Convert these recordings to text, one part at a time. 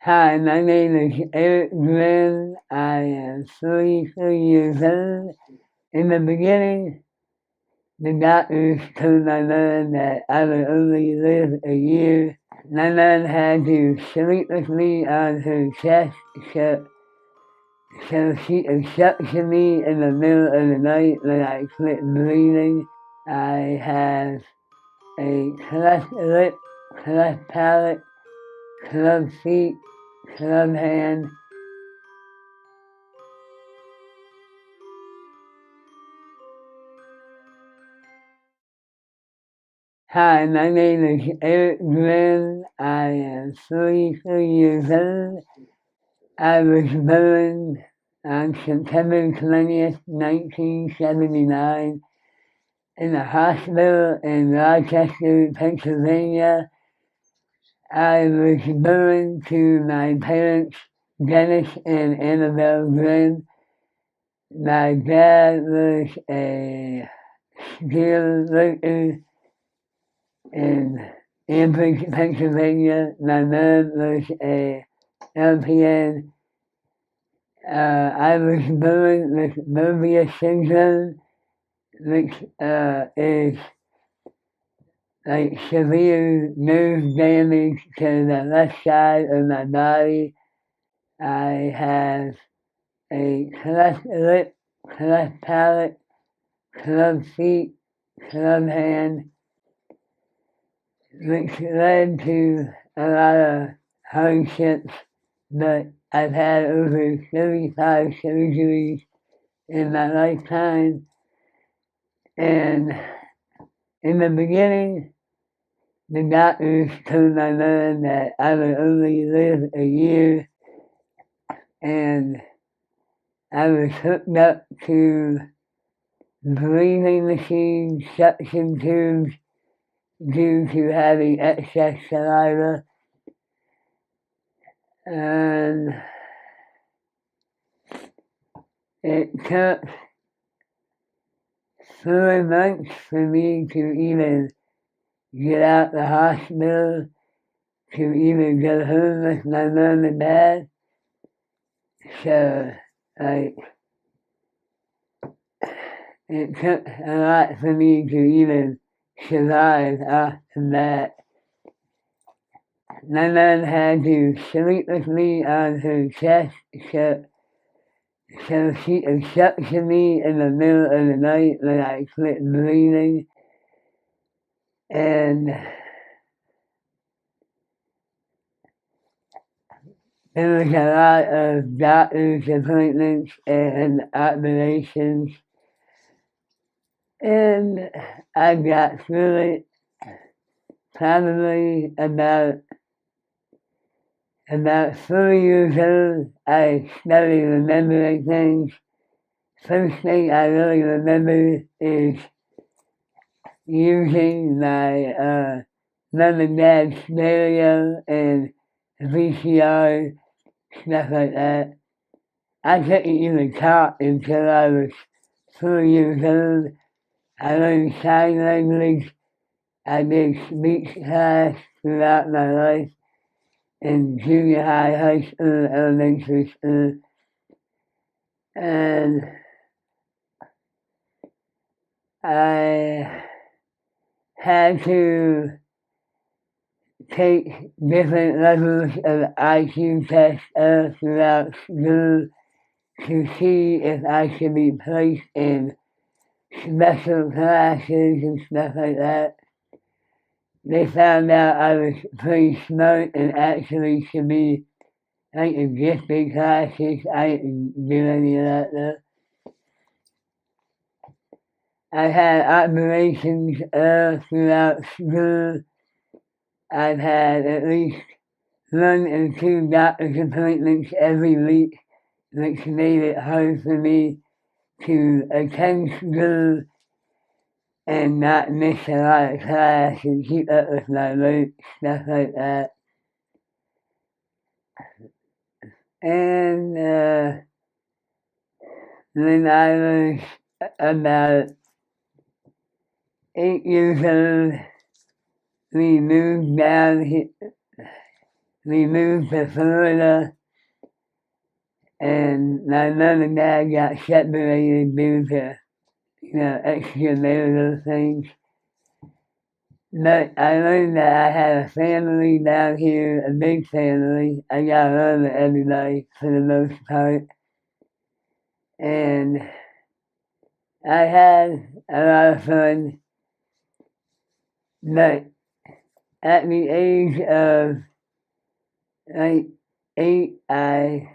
Hi, my name is Eric Glenn. I am 33 years old. In the beginning, the doctors told my mom that I would only live a year. My mom had to sleep with me on her chest so she could suction me in the middle of the night when I quit breathing. I have a cleft lip, cleft palate, club feet, club hand. Hi, my name is Eric Glenn. I am 33 years old. I was born on September 20th, 1979, in a hospital in Rochester, Pennsylvania. I was born to my parents, Dennis and Annabelle Glenn. My dad was a steel worker in Ambridge, Pennsylvania. My mom was a LPN. I was born with Moebius Syndrome, which is like severe nerve damage to the left side of my body. I have a cleft lip, cleft palate, club feet, club hand, which led to a lot of hardships, but I've had over 35 surgeries in my lifetime, and in the beginning, the doctors told my mom that I would only live a year, and I was hooked up to breathing machines, suction tubes, due to having excess saliva, and it took 4 months for me to even get out the hospital, to even go home with my mom and dad. So, like, it took a lot for me to even survive after that. My mom had to sleep with me on her chest so she could suction me in the middle of the night when I quit breathing. And there was a lot of doctor's appointments and operations, and I got through it probably about 4 years old. I started remembering things. First thing I really remember is using my mom and dad's stereo and VCR, stuff like that. I couldn't even talk until I was 4 years old. I learned sign language. I did speech class throughout my life in junior high, high school, elementary school, and I had to take different levels of IQ tests throughout school to see if I should be placed in special classes and stuff like that. They found out I was pretty smart and actually should be like in gifted classes. I didn't do any of that though. I had operations throughout school. I've had at least 1 or 2 doctor's appointments every week, which made it hard for me to attend school and not miss a lot of class and keep up with my work, stuff like that. And when I was about 8 years old, we moved down here. we moved to Florida, and my mom and dad got separated due to, extramarital things. But I learned that I had a family down here, a big family. I got along with everybody for the most part. And I had a lot of fun. But at the age of like 8, I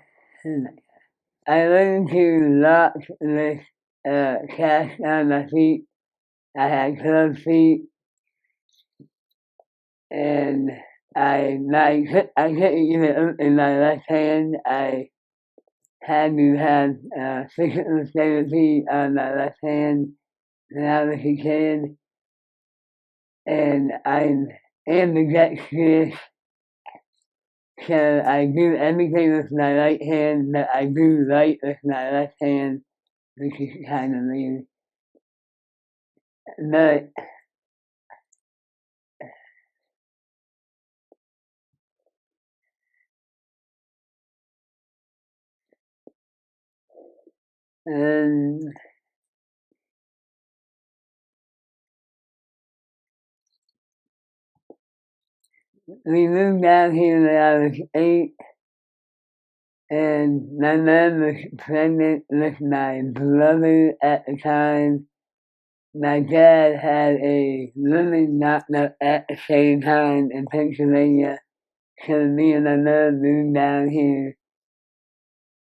learned to lock this cast on my feet. I had club feet, and I couldn't even open my left hand. I had to have physical therapy on my left hand when I was a kid, and I'm ambidextrous, so I do everything with my right hand, but I do right with my left hand, which is kind of weird. But um, we moved down here when I was 8, and my mom was pregnant with my brother at the time. My dad had a woman knocked up at the same time in Pennsylvania, so me and my mom moved down here.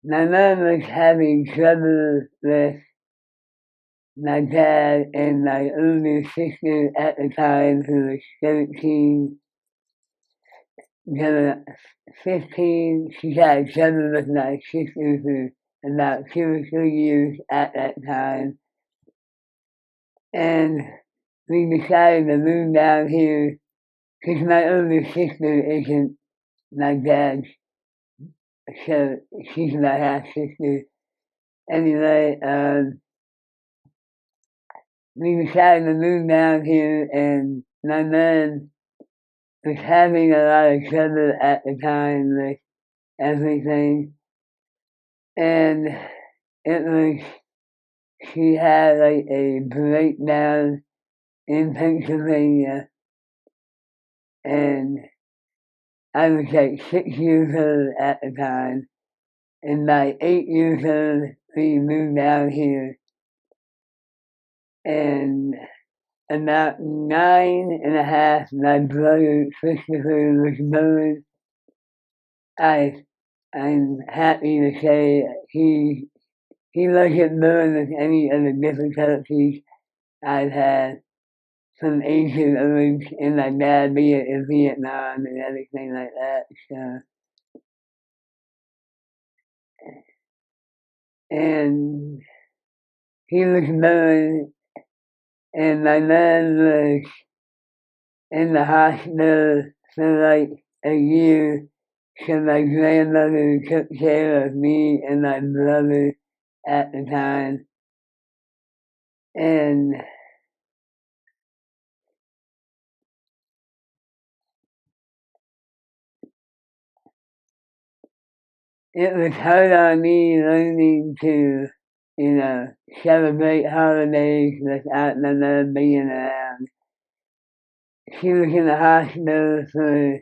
My mom was having trouble with my dad and my older sister at the time, who was 13, going 15. She had trouble with my sister for about 2 or 3 years at that time. And we decided to move down here because my older sister isn't my dad's, so she's my half sister. Anyway, we decided to move down here, and my mom was having a lot of trouble at the time with everything. And it was, she had like a breakdown in Pennsylvania, and I was like 6 years old at the time. And by 8 years old, we moved down here. And about 9 and a half, my brother Christopher was born. I'm happy to say he wasn't born with any of the difficulties I've had from ancient age and my dad being in Vietnam and everything like that. So, and he was born, and my mom was in the hospital for like a year, so my grandmother took care of me and my brother at the time. And it was hard on me learning to, celebrate holidays without my mom being around. She was in the hospital for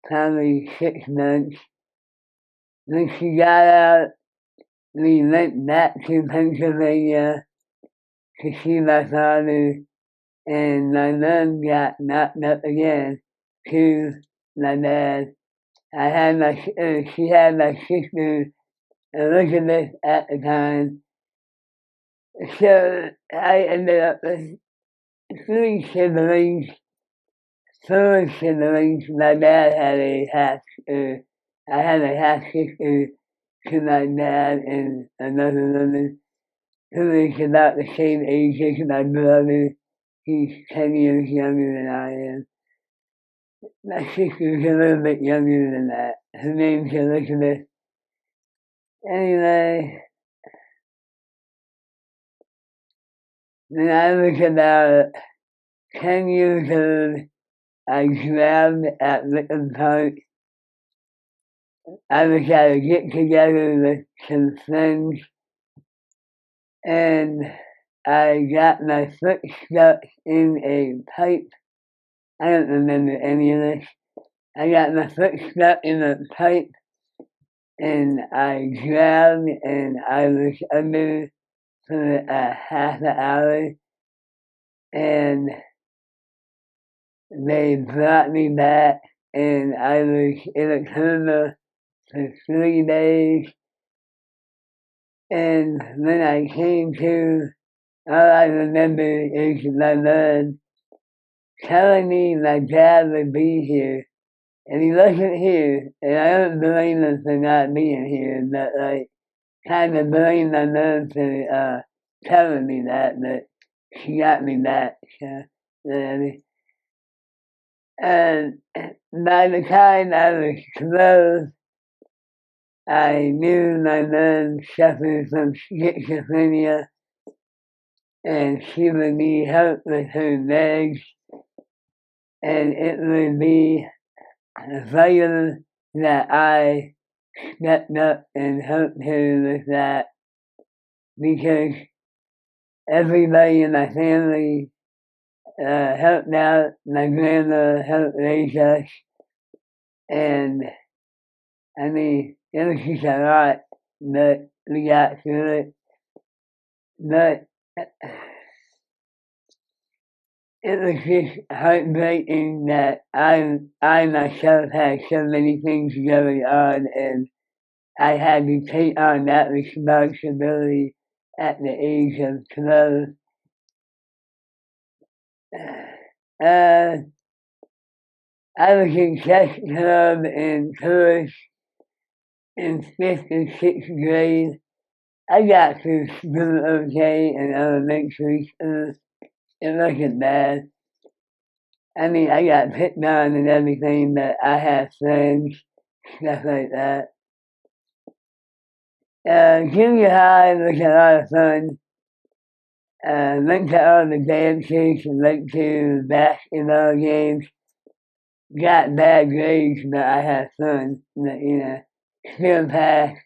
probably 6 months. When she got out, we went back to Pennsylvania to see my father, and my mom got knocked up again to my dad. She had my sister Elizabeth at the time. So I ended up with 3 siblings, 4 siblings. My dad had I had a half sister to my dad and another woman who is about the same age as my brother. He's 10 years younger than I am. My sister's a little bit younger than that. Her name's Elizabeth. Anyway, when I was about 10 years old, I drowned at Wickham Park I was at a get together with some friends, and I got my foot stuck in a pipe. I don't remember any of this. I got my foot stuck in a pipe, and I drowned, and I was under for a half an hour, and they brought me back, and I was in a coma for 3 days. And when I came to, all I remember is my mom telling me my dad would be here, and he wasn't here, and I don't blame him for not being here, but like, kind of blame my mom for telling me that, but she got me back, so whatever. And by the time I was 12, I knew my mom suffered from schizophrenia, and she would need help with her legs, and it would be vital that I stepped up and helped her with that, because everybody in my family helped out. My grandma helped raise us, and I mean, it was just a lot, but we got through it. But it was just heartbreaking that I myself had so many things going on, and I had to take on that responsibility at the age of 12. Uh, I was in chess club and chorus in 5th and 6th grade. I got through school okay in elementary school. It wasn't bad. I mean, I got picked on and everything, but I had friends, stuff like that. Junior high was a lot of fun. Went to all the dances and went to basketball games. Got bad grades, but I had fun. But, still passed.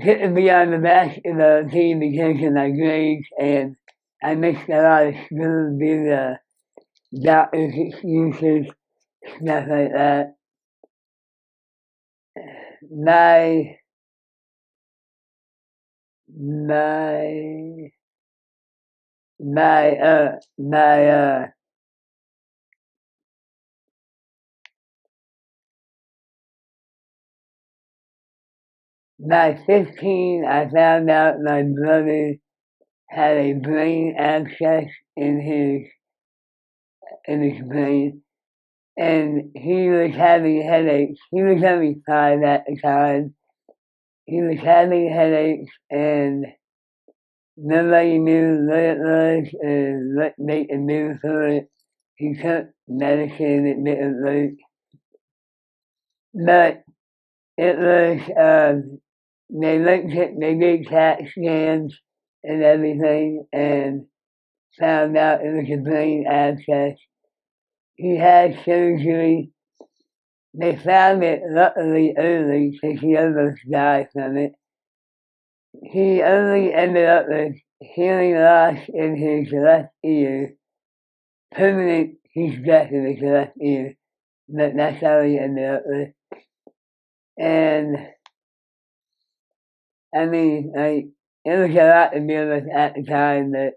Couldn't be on the basketball team because of my grades, and I missed a lot of school due to doctor's excuses, stuff like that. My my my 15, I found out my brother had a brain abscess in his brain, and he was having headaches. He was only 5 at the time. He was having headaches, and nobody knew what it was or what they could do for it. He took medicine, it didn't work. But it was, they did CAT scans and everything, and found out it was a brain abscess. He had surgery. They found it luckily early because he almost died from it. He only ended up with hearing loss in his left ear, permanent he's deaf in his left ear, but that's how he ended up with. And I mean, like, it was a lot to deal with at the time, but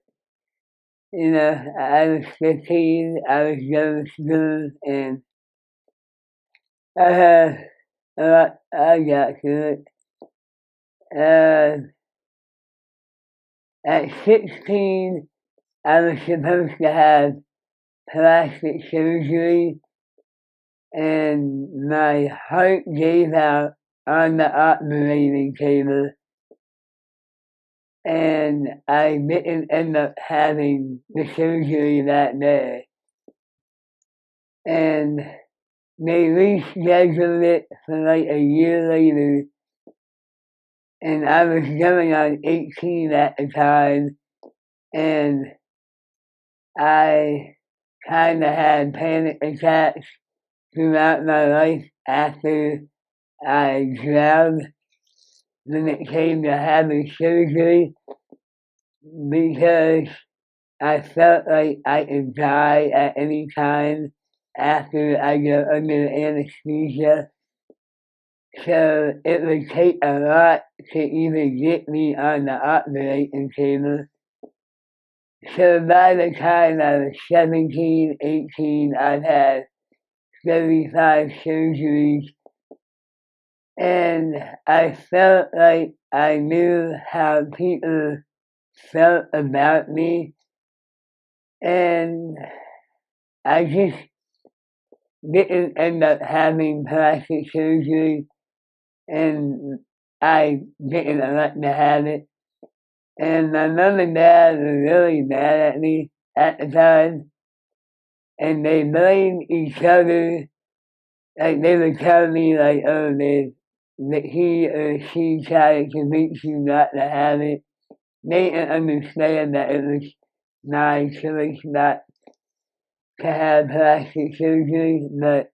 I was 15, I was going to school, and I had a lot, I got through it. At 16, I was supposed to have plastic surgery, and my heart gave out on the operating table, and I didn't end up having the surgery that day. And they rescheduled it for like a year later, and I was going on 18 at the time, and I kind of had panic attacks throughout my life after I drowned when it came to having surgery because I felt like I could die at any time after I go under the anesthesia. So it would take a lot to even get me on the operating table. So by the time I was 17, 18, I'd had 35 surgeries, and I felt like I knew how people felt about me, and I just didn't end up having plastic surgery, and I didn't elect to have it. And my mom and dad were really mad at me at the time, and they blamed each other. Like they would tell me, like, oh, that he or she tried to convince you not to have it. They didn't understand that it was my choice not to have plastic surgery, but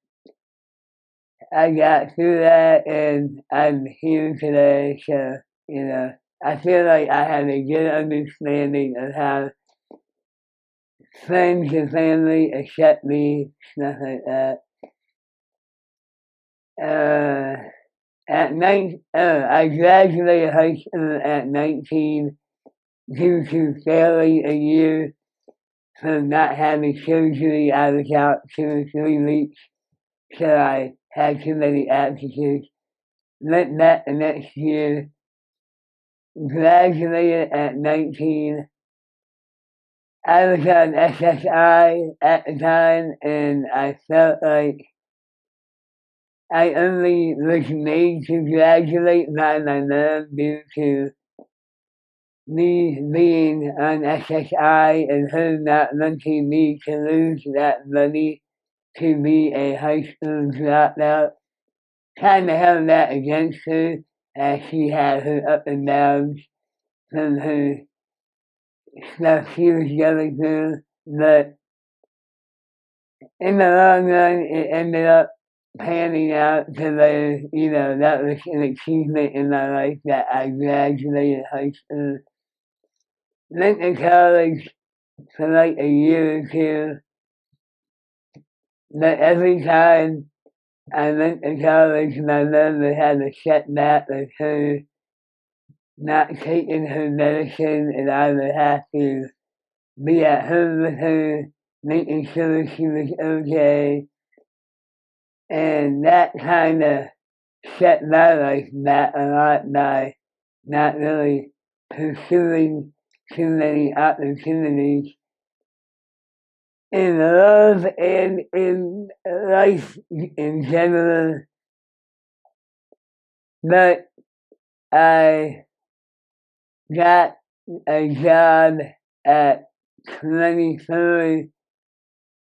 I got through that and I'm here today. So, I feel like I have a good understanding of how friends and family accept me, stuff like that. I graduated high school at 19 due to failing a year from not having surgery. I was out 2 or 3 weeks, so I had too many absences. Went back the next year, graduated at 19. I was on SSI at the time, and I felt like I only was made to graduate by my mom due to me being on SSI and her not wanting me to lose that money to be a high school dropout. Kind of held that against her as she had her up and downs from her stuff she was going through, but in the long run, it ended up panning out to where, that was an achievement in my life that I graduated high school. Went to college for like a year or two, but every time I went to college, my mom would have a setback with her not taking her medicine, and I would have to be at home with her, making sure she was okay, and that kind of set my life back a lot by not really pursuing too many opportunities in love and in life in general. But I got a job at 24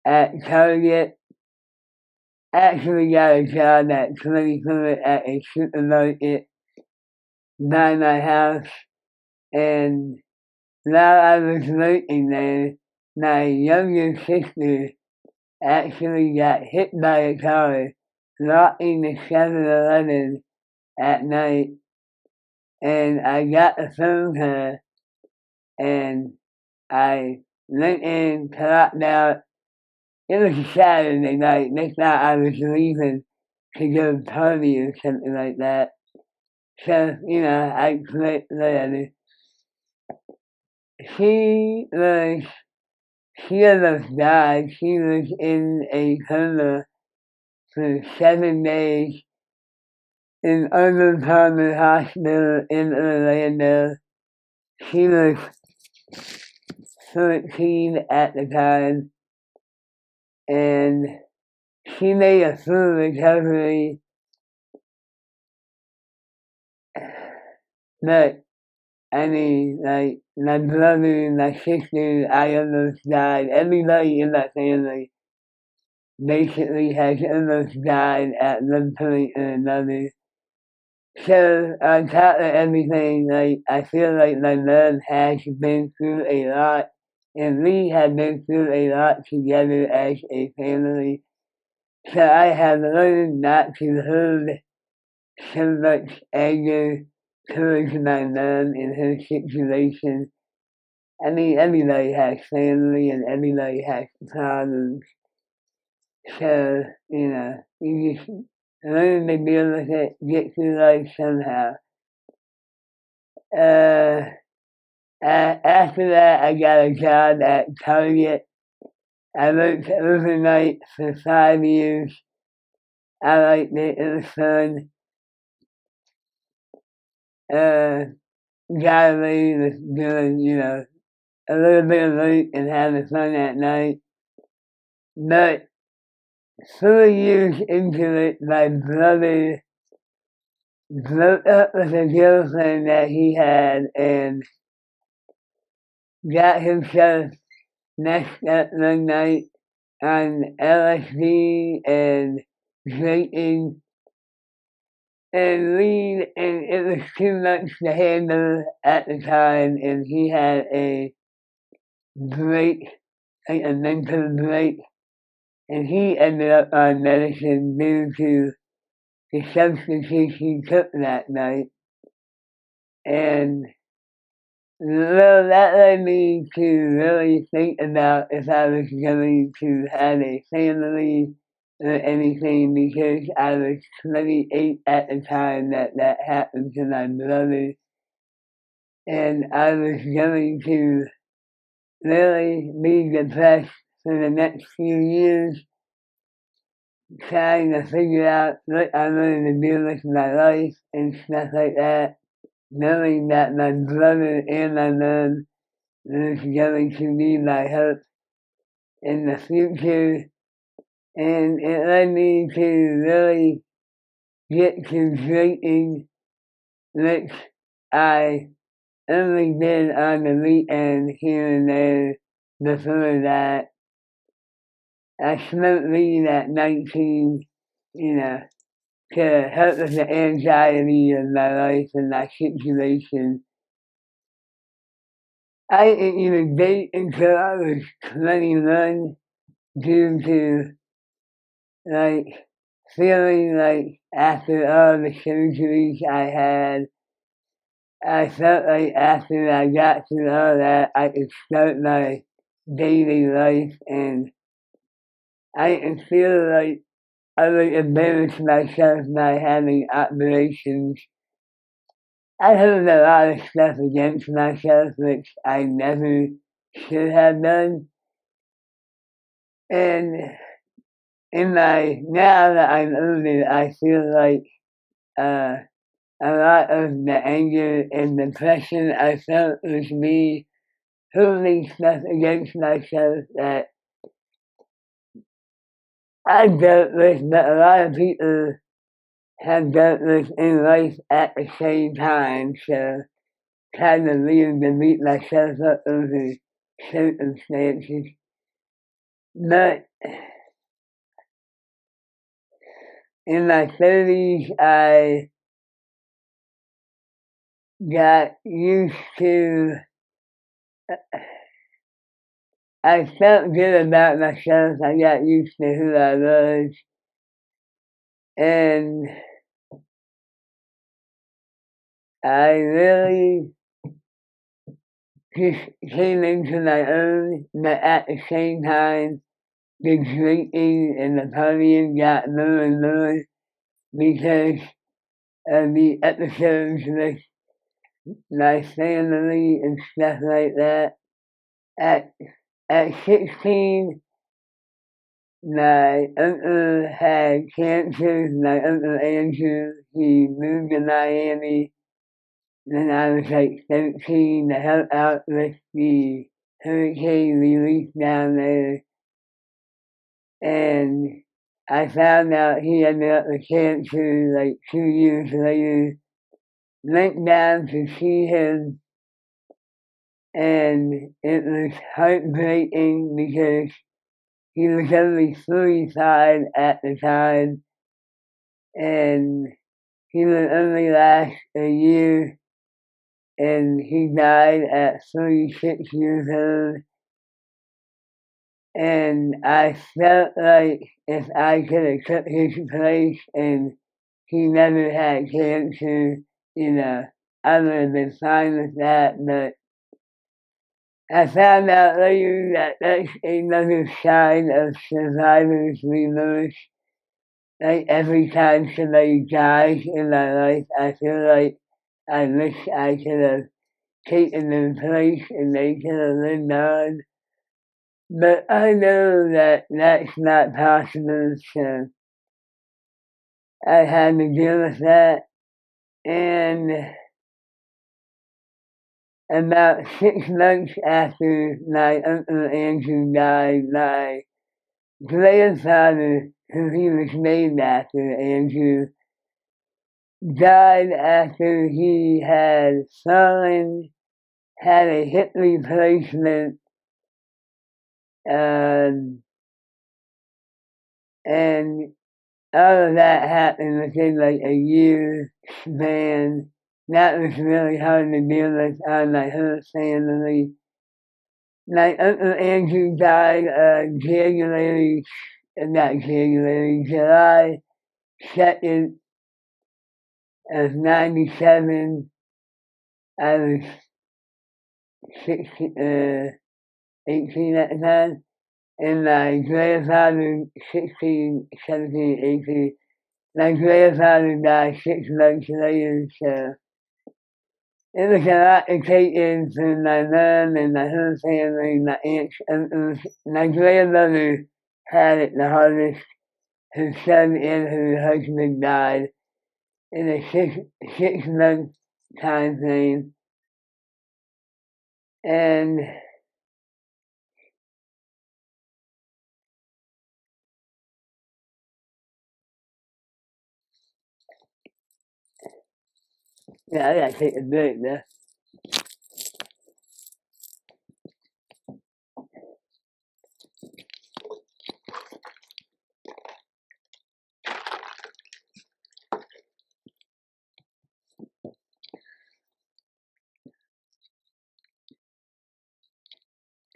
at Target. Actually got a job at 24 at a supermarket by my house. And while I was working there, my younger sister actually got hit by a car walking the 7-Eleven at night. And I got a phone call, and I went in, clocked out. It was a Saturday night. They thought I was leaving to go party or something like that. So, I quit whatever. She almost died. She was in a coma for 7 days in Arnold Palmer Hospital in Orlando. She was 14 at the time, and she made a full recovery, but like my brother, my sister, I almost died. Everybody in my family basically has almost died at one point or another. So on top of everything, like I feel like my mom has been through a lot, and we have been through a lot together as a family. So I have learned not to hold so much anger towards my mom in her situation. I mean, everybody has family and everybody has problems. So, you just learn to deal with it, get through life somehow. After that, I got a job at Target. I worked overnight for 5 years. I liked it. It was fun. Got away with doing, a little bit of work and having fun at night. But 4 years into it, my brother broke up with a girlfriend that he had and got himself messed up one night on LSD and drinking and weed, and it was too much to handle at the time, and he had a break, like a mental break, and he ended up on medicine due to the substances he took that night. And well, that led me to really think about if I was going to have a family or anything, because I was 28 at the time that happened to my brother. And I was going to really be depressed for the next few years, trying to figure out what I'm going to do with my life and stuff like that, knowing that my brother and my mom was going to be my hope in the future. And it led me to really get to drinking, which I only did on the weekend here and there. Before that, I smoked weed at 19, to help with the anxiety of my life and my situation. I didn't even date until I was 21 due to like feeling like after all the surgeries I had, I felt like after I got through all that, I could start my daily life, and I didn't feel like I would embarrass myself by having operations. I heard a lot of stuff against myself, which I never should have done. And now that I'm older, I feel like uh, a lot of the anger and depression I felt was me holding stuff against myself that I dealt with, but a lot of people have dealt with in life at the same time, so kind of leaving to beat myself up over circumstances. But in my 30s, I got used to, I felt good about myself. I got used to who I was. And I really just came into my own, but at the same time, the drinking and the partying got more and more because of the episodes with my family and stuff like that. At at 16, my uncle had cancer. My uncle Andrew, he moved to Miami when I was like 13 to help out with the hurricane relief down there. And I found out he ended up with cancer like 2 years later. Went down to see him, and it was heartbreaking because he was only 45 at the time, and he would only last a year, and he died at 36 years old. And I felt like if I could have took his place and he never had cancer, I would have been fine with that, but I found out later that that's another sign of survivor's remorse. Like every time somebody dies in my life, I feel like I wish I could have taken their place and they could have lived on. But I know that that's not possible, so I had to deal with that. And about 6 months after my Uncle Andrew died, my grandfather, who he was named after, Andrew, died after he had fallen, had a hip replacement, and all of that happened within like a year span. That was really hard to deal with on my whole family. My Uncle Andrew died on July 2nd of 97. I was 18 at the time. And my grandfather, 16, 17, 18, my grandfather died 6 months later, so it was a lot to take in for my mom and my whole family, my aunts, uncles. My grandmother had it the hardest. Her son and her husband died in a 6 month time frame. And yeah, I gotta take a break now.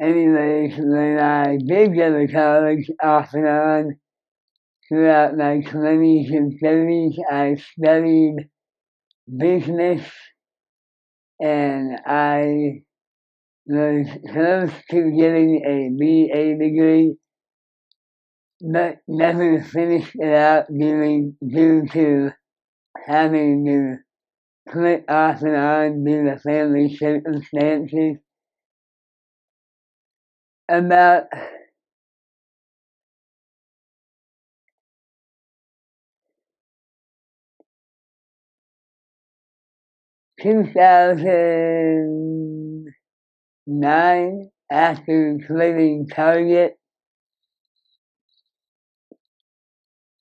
Anyways, when I did go to college off and on throughout my 20s and 30s, I studied business and I was close to getting a BA degree, but never finished it out due to having to quit off and on due to family circumstances. About 2009, after quitting Target,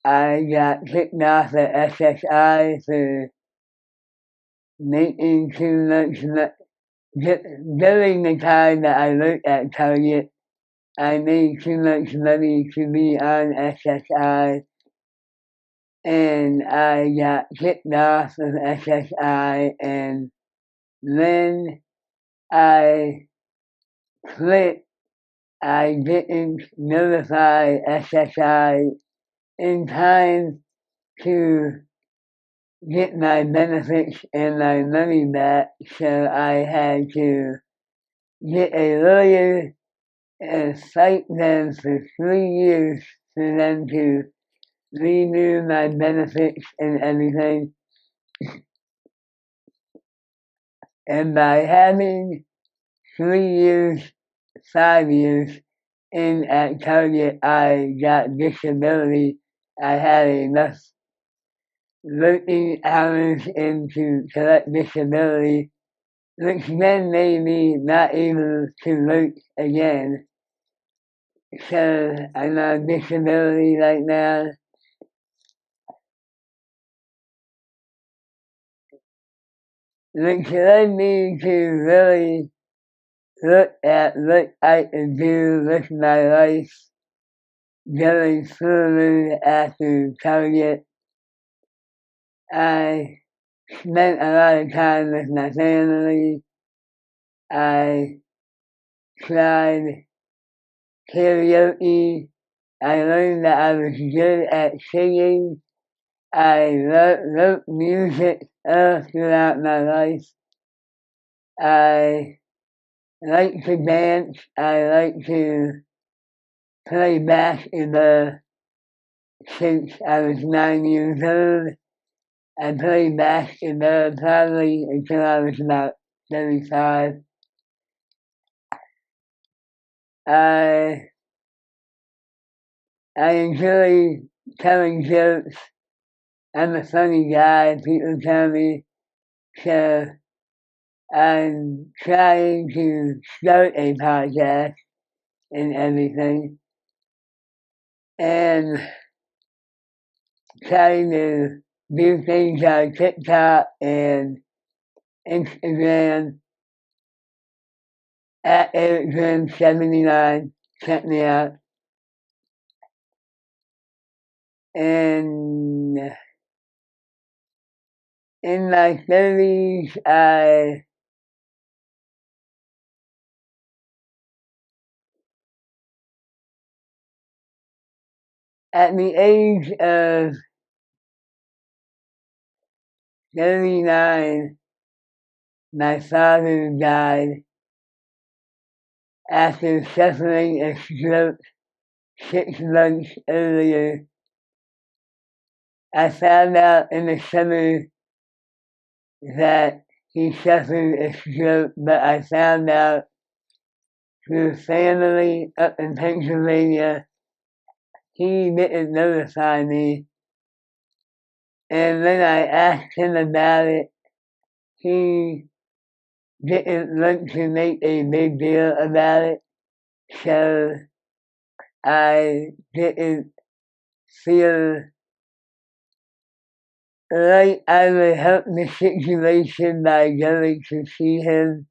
I got kicked off at SSI for making too much money. During the time that I worked at Target, I made too much money to be on SSI, and I got kicked off of SSI, and then I quit. I didn't notify SSI in time to get my benefits and my money back, so I had to get a lawyer and fight them for 3 years for them to renew my benefits and everything. And by having 3 years, 5 years in at Target, I got disability. I had enough working hours in to collect disability, which then made me not able to work again. So I'm on disability right now. Which led me to really look at what I could do with my life going forward after Target. I spent a lot of time with my family. I tried karaoke. I learned that I was good at singing, I wrote music throughout my life. I like to dance. I like to play basketball since I was 9 years old. I played basketball probably until I was about 35. I enjoy telling jokes. I'm a funny guy, people tell me, so I'm trying to start a podcast and everything, and trying to do things on TikTok and Instagram at EricGrim79. Check me out. And in my 30s, at the age of 39, my father died after suffering a stroke 6 months earlier. I found out in the summer that he suffered a stroke, but I found out through family up in Pennsylvania. He didn't notify me, and when I asked him about it, he didn't want to make a big deal about it, so I didn't feel like I would help the situation by going to see him,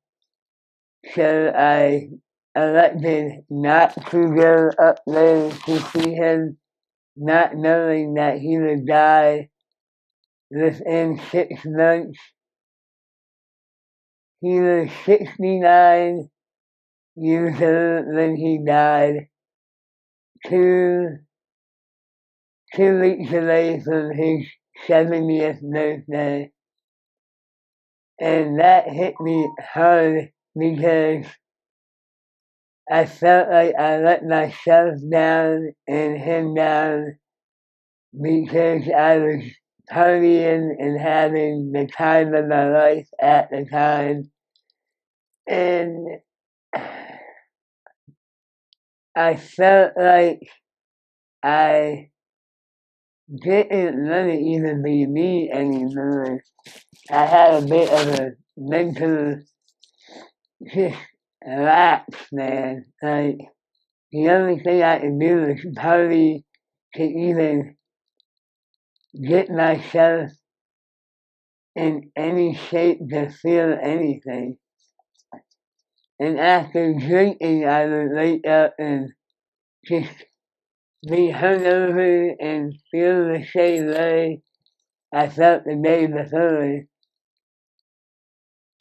so I elected not to go up there to see him, not knowing that he would die within 6 months. He was 69 years old when he died, two weeks away from his 70th birthday. And that hit me hard because I felt like I let myself down and him down because I was partying and having the time of my life at the time. And I felt like I didn't want to even be me anymore. I had a bit of a mental just lapse, man. Like, the only thing I could do was party to even get myself in any shape to feel anything. And after drinking, I would wake up and just be hungover and feel the same way I felt the day before.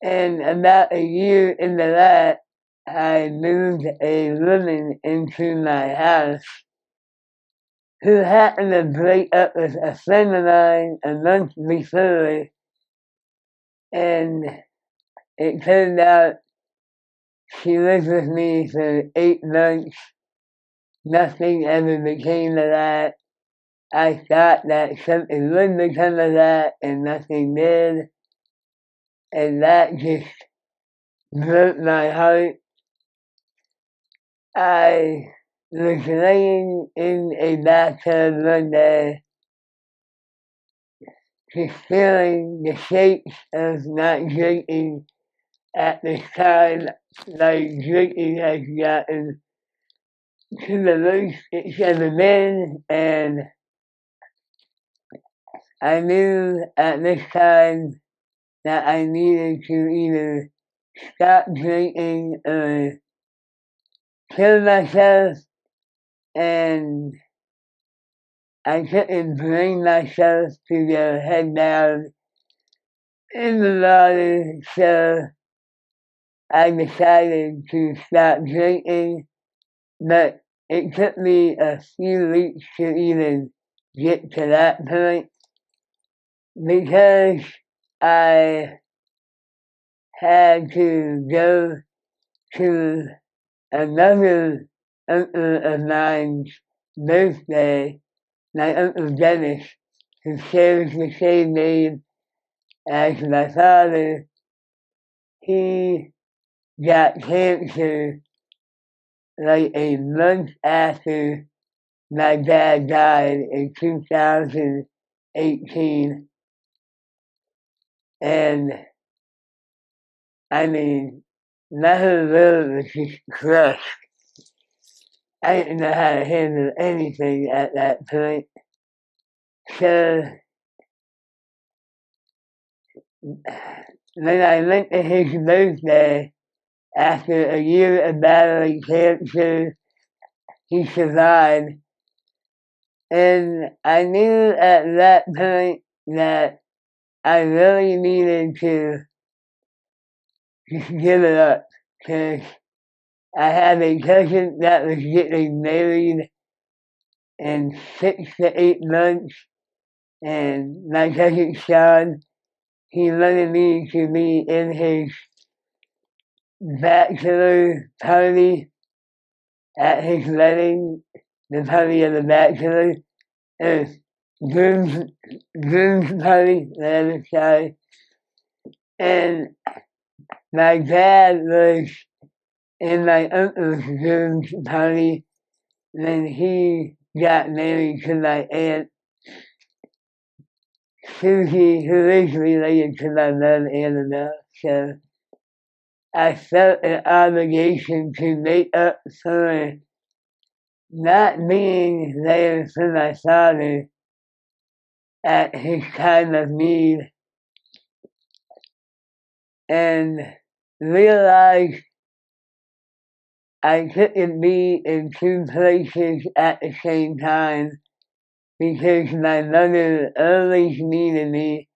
And about a year into that, I moved a woman into my house who happened to break up with a friend of mine a month before, and it turned out she lived with me for 8 months. Nothing ever became of that. I thought that something would become of that, and nothing did. And that just broke my heart. I was laying in a bathtub one day, just feeling the shakes of not drinking at this time. Like, drinking has gotten to the most it's ever been, and I knew at this time that I needed to either stop drinking or kill myself, and I couldn't bring myself to go head down in the water, so I decided to stop drinking, but it took me a few weeks to even get to that point. because I had to go to another uncle of mine's birthday, my Uncle Dennis, who shares the same name as my father. He got cancer like a month after my dad died in 2018. And I mean, my whole world was just crushed. I didn't know how to handle anything at that point. So when I went to his birthday, after a year of battling cancer, he survived. And I knew at that point that I really needed to just give it up, because I have a cousin that was getting married in 6 to 8 months, and my cousin Sean, he wanted me to be in his bachelor party at his wedding, the party of the bachelor, groom's, groom's party, rather, sorry. And my dad was in my uncle's groom's party when he got married to my aunt Susie, who is related to my mom Annabelle. So I felt an obligation to make up for not being there for my father at his time of need, and realized I couldn't be in two places at the same time, because my mother always needed me,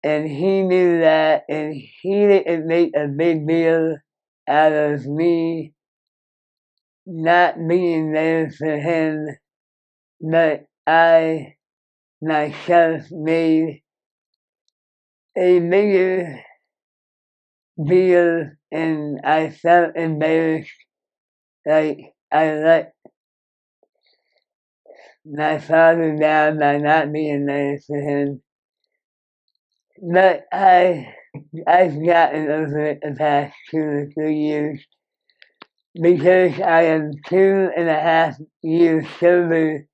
and he knew that, and he didn't make a big deal out of me not being there for him, but I myself made a bigger deal, and I felt embarrassed, like I let my father down by not being there for him. But I've gotten over it the past 2 or 3 years, because I am 2.5 years sober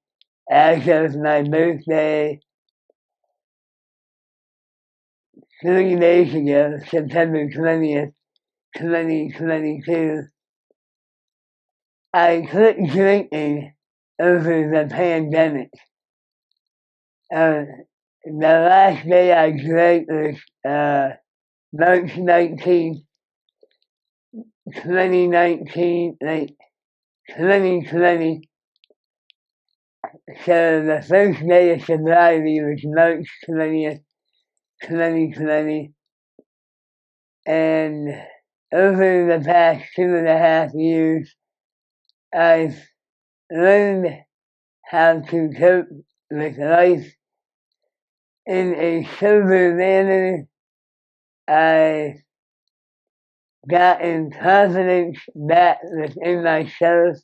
as of my birthday 3 days ago, September 20th, 2022. I quit drinking over the pandemic. The last day I drank was March 19th, 2019, like 2020. So the first day of sobriety was March 20th, 2020. And over the past 2.5 years, I've learned how to cope with life in a sober manner. I've gotten confidence back within myself.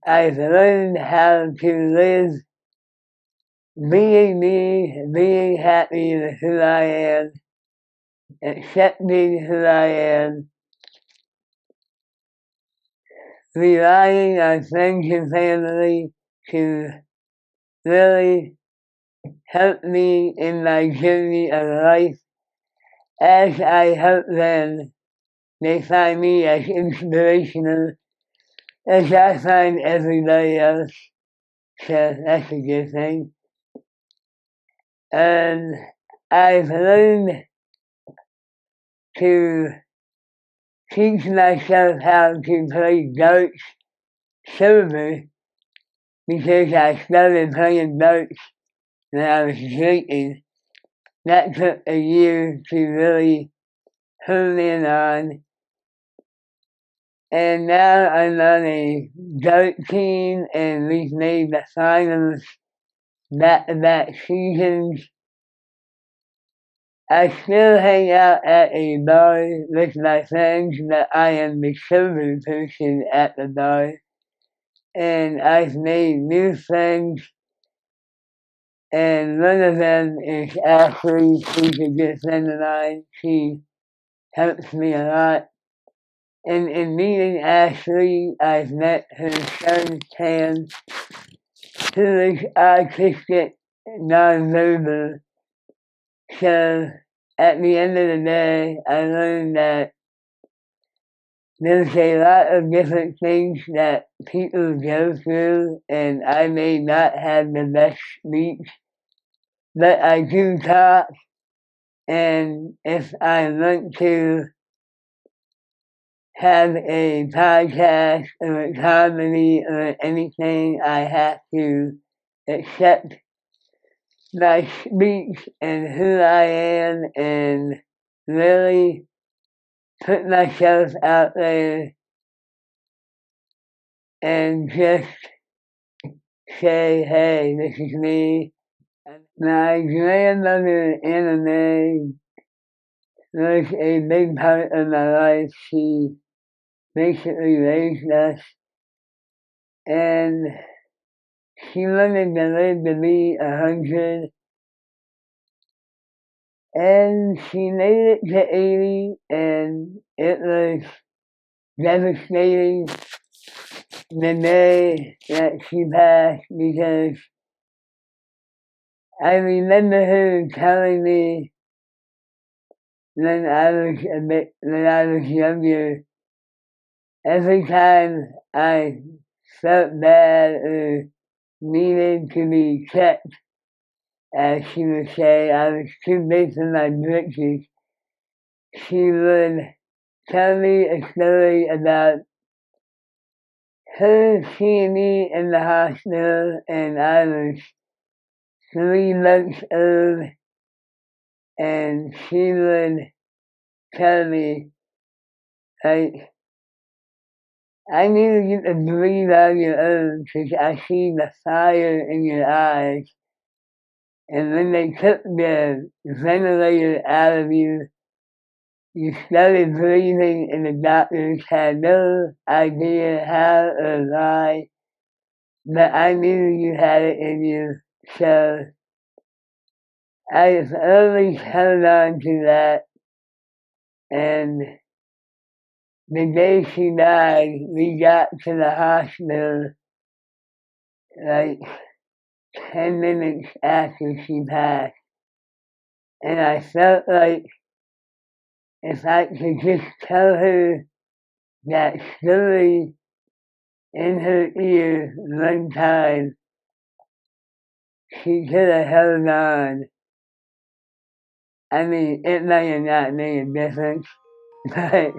I've learned how to live being me, being happy with who I am, accepting who I am, relying on friends and family to really help me in my journey of life. As I help them, they find me as inspirational as I find everybody else. So that's a good thing. And I've learned to teach myself how to play darts sober, because I started playing darts when I was drinking. That took a year to really hone in on. And now I'm on a dart team, and we've made the finals back-to-back seasons. I still hang out at a bar with my friends, but I am the sober person at the bar. And I've made new friends, and one of them is Ashley. She's a good friend of mine. She helps me a lot. And in meeting Ashley, I've met her son, Cam, who is autistic, nonverbal. So at the end of the day, I learned that there's a lot of different things that people go through, and I may not have the best speech, but I do talk, and if I want to have a podcast or a comedy or anything, I have to accept my speech and who I am and really put myself out there and just say, hey, this is me. My grandmother, Anna Mae, was a big part of my life. She basically raised us, and she wanted to live to be 100, and she made it to 80, and it was devastating the day that she passed because I remember her telling me when I was younger, every time I felt bad or needed to be checked, as she would say, I was too big for my britches. She would tell me a story about her seeing me in the hospital, and I was 3 months old, and she would tell me, like, I need you to breathe on your own because I see the fire in your eyes. And when they took the ventilator out of you, you started breathing, and the doctors had no idea how or why, but I knew you had it in you. So I've always held on to that, and the day she died, we got to the hospital like 10 minutes after she passed, and I felt like if I could just tell her that story in her ear one time, she could have held on. I mean, it may have not made a difference, but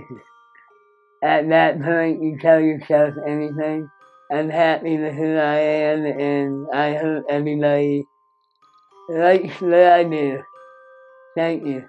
at that point, you tell yourself anything. I'm happy with who I am, and I hope everybody likes what I do. Thank you.